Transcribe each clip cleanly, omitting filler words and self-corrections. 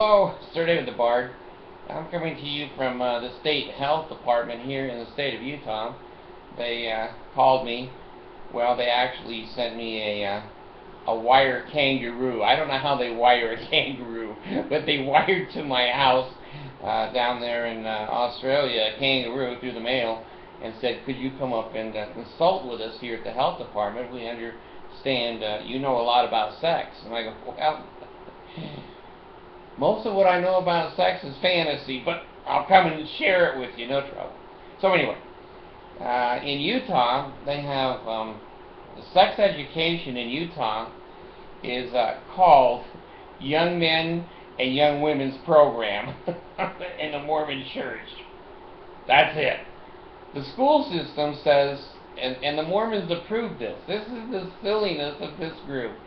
Hello, Sir David the Bard. I'm coming to you from the State Health Department here in the state of Utah. They called me. Well, they actually sent me a wire kangaroo. I don't know how they wire a kangaroo, but they wired to my house down there in Australia a kangaroo through the mail and said, could you come up and consult with us here at the health department? We understand you know a lot about sex. And I go, well, most of what I know about sex is fantasy, but I'll come and share it with you, no trouble. So anyway, in Utah, they have sex education in Utah is called Young Men and Young Women's Program in the Mormon Church. That's it. The school system says, and the Mormons approve this. This is the silliness of this group.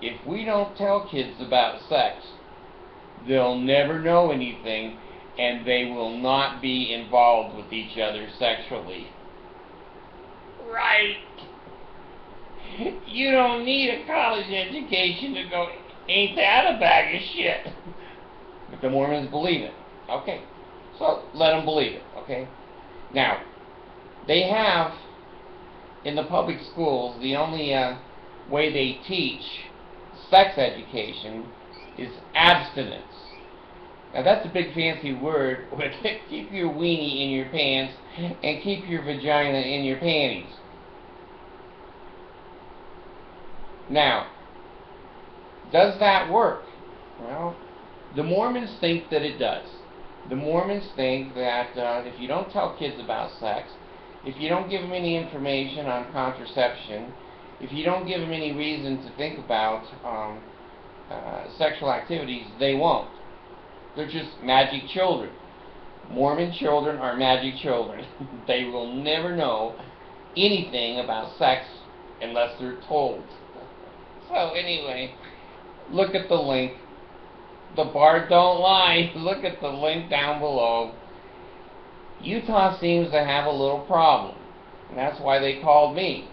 If we don't tell kids about sex, they'll never know anything, and they will not be involved with each other sexually. Right. You don't need a college education to go, ain't that a bag of shit? But the Mormons believe it. Okay. So let them believe it. Okay. Now, they have, in the public schools, the only way they teach sex education is abstinence. Now that's a big fancy word, but keep your weenie in your pants and keep your vagina in your panties. Now, does that work? Well, the Mormons think that it does. The Mormons think that if you don't tell kids about sex, if you don't give them any information on contraception, if you don't give them any reason to think about sexual activities, they won't. They're just magic children. Mormon children are magic children. They will never know anything about sex unless they're told. So anyway, look at the link. The Bard don't lie. Look at the link down below. Utah seems to have a little problem, and that's why they called me.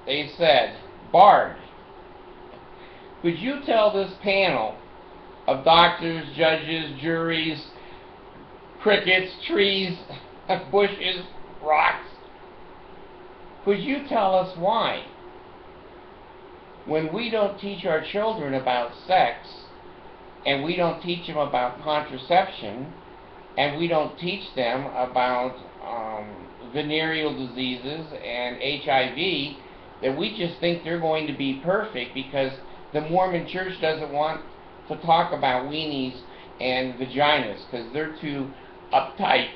They said, Bard, could you tell this panel of doctors, judges, juries, crickets, trees, bushes, rocks, could you tell us why, when we don't teach our children about sex, and we don't teach them about contraception, and we don't teach them about venereal diseases and HIV, that we just think they're going to be perfect because the Mormon Church doesn't want to talk about weenies and vaginas because they're too uptight.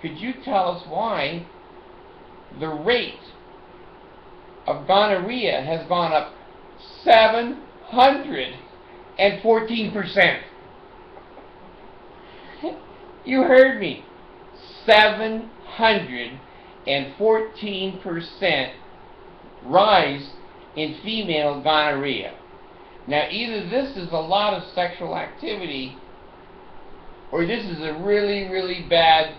Could you tell us why the rate of gonorrhea has gone up 714%? You heard me. 714% rise in female gonorrhea. Now, either this is a lot of sexual activity, or this is a really, really bad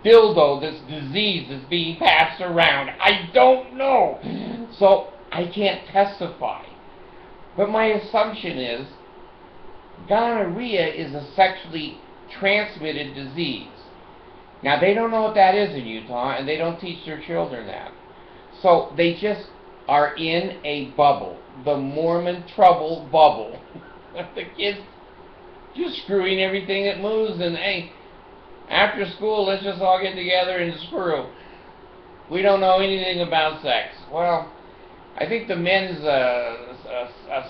dildo, this disease that's being passed around. I don't know. So, I can't testify. But my assumption is gonorrhea is a sexually transmitted disease. Now, they don't know what that is in Utah, and they don't teach their children that. So, they just are in a bubble. The Mormon trouble bubble. The kids just screwing everything that moves, and hey, after school, let's just all get together and screw. We don't know anything about sex. Well, I think the men's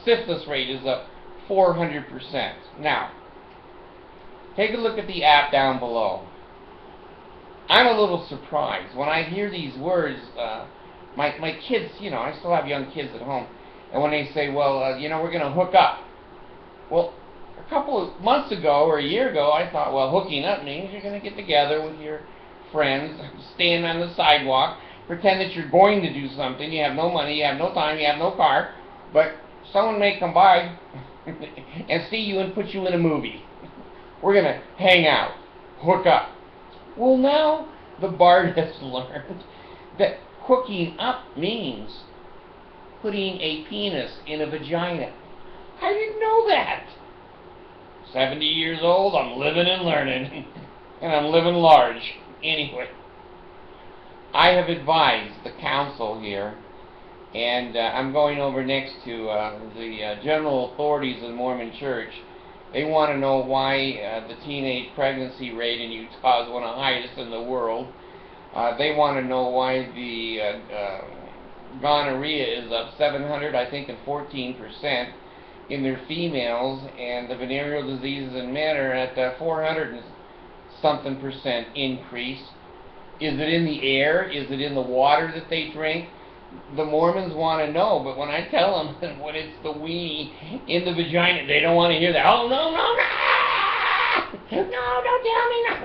syphilis rate is up 400%. Now, take a look at the app down below. I'm a little surprised when I hear these words. My kids, I still have young kids at home, and when they say, well, we're going to hook up. Well, a couple of months ago or a year ago, I thought, well, hooking up means you're going to get together with your friends, stand on the sidewalk, pretend that you're going to do something. You have no money, you have no time, you have no car, but someone may come by and see you and put you in a movie. We're going to hang out, hook up. Well, now the Bard has learned that hooking up means putting a penis in a vagina. I didn't know that. 70 years old, I'm living and learning, and I'm living large. Anyway, I have advised the council here, and I'm going over next to the general authorities of the Mormon Church. They want to know why the teenage pregnancy rate in Utah is one of the highest in the world. They want to know why the gonorrhea is up 700, I think, and 14% in their females, and the venereal diseases in men are at 400 and something percent increase. Is it in the air? Is it in the water that they drink? The Mormons want to know, but when I tell them that when it's the weenie in the vagina, they don't want to hear that. Oh, no, no, no! No, don't tell me no!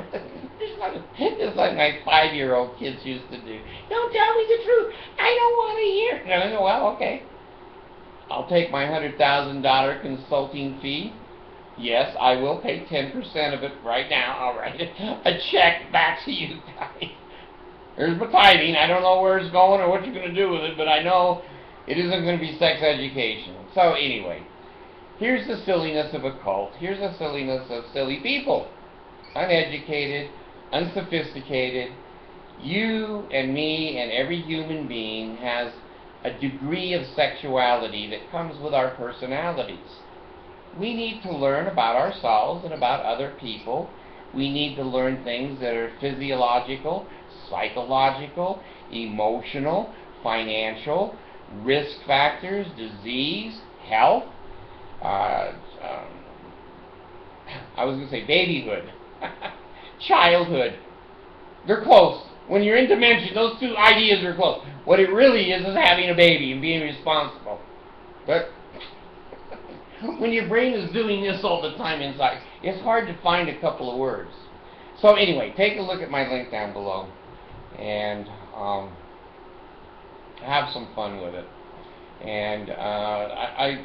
Just like my 5-year-old kids used to do. Don't tell me the truth. I don't want to hear. And I go, well, okay. I'll take my $100,000 consulting fee. Yes, I will pay 10% of it right now. I'll write a check back to you guys. There's my tithing. I don't know where it's going or what you're going to do with it, but I know it isn't going to be sex education. So anyway, here's the silliness of a cult. Here's the silliness of silly people. Uneducated, unsophisticated. You and me and every human being has a degree of sexuality that comes with our personalities. We need to learn about ourselves and about other people. We need to learn things that are physiological, psychological, emotional, financial, risk factors, disease, health, I was going to say babyhood, childhood. They're close. When you're in dementia, those two ideas are close. What it really is having a baby and being responsible. But when your brain is doing this all the time inside, it's hard to find a couple of words. So anyway, take a look at my link down below and have some fun with it. And I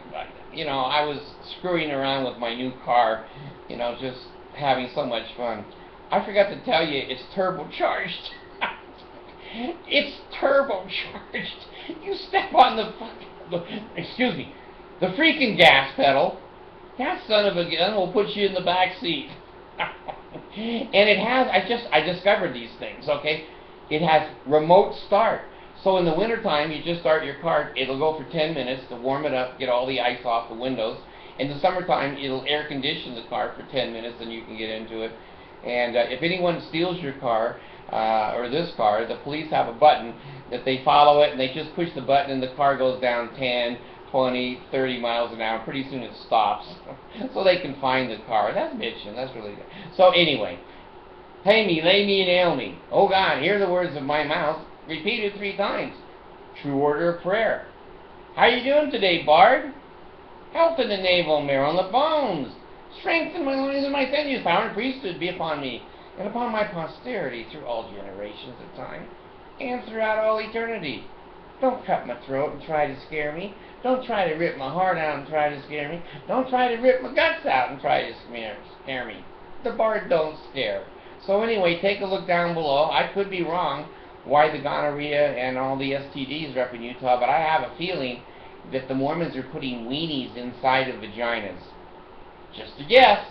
was screwing around with my new car, just having so much fun. I forgot to tell you, it's turbocharged. It's turbocharged. You step on the freaking gas pedal, that son of a gun will put you in the back seat. And it has, I discovered these things, okay? It has remote start. So in the wintertime, you just start your car, it'll go for 10 minutes to warm it up, get all the ice off the windows. In the summertime, it'll air condition the car for 10 minutes and you can get into it. And if anyone steals your car, or this car, the police have a button that they follow it and they just push the button and the car goes down 10, 20, 30 miles an hour. Pretty soon it stops. So they can find the car. That's bitchin'. That's really good. So anyway, pay me, lay me, and nail me. Oh God, hear the words of my mouth. Repeated 3 times. True order of prayer. How you doing today, Bard? Health in the navel, marrow in the bones. Strength in my loins and my sinews. Power and priesthood be upon me and upon my posterity through all generations of time and throughout all eternity. Don't cut my throat and try to scare me. Don't try to rip my heart out and try to scare me. Don't try to rip my guts out and try to scare me. The Bard don't scare. So anyway, take a look down below. I could be wrong why the gonorrhea and all the STDs are up in Utah, but I have a feeling that the Mormons are putting weenies inside of vaginas. Just a guess.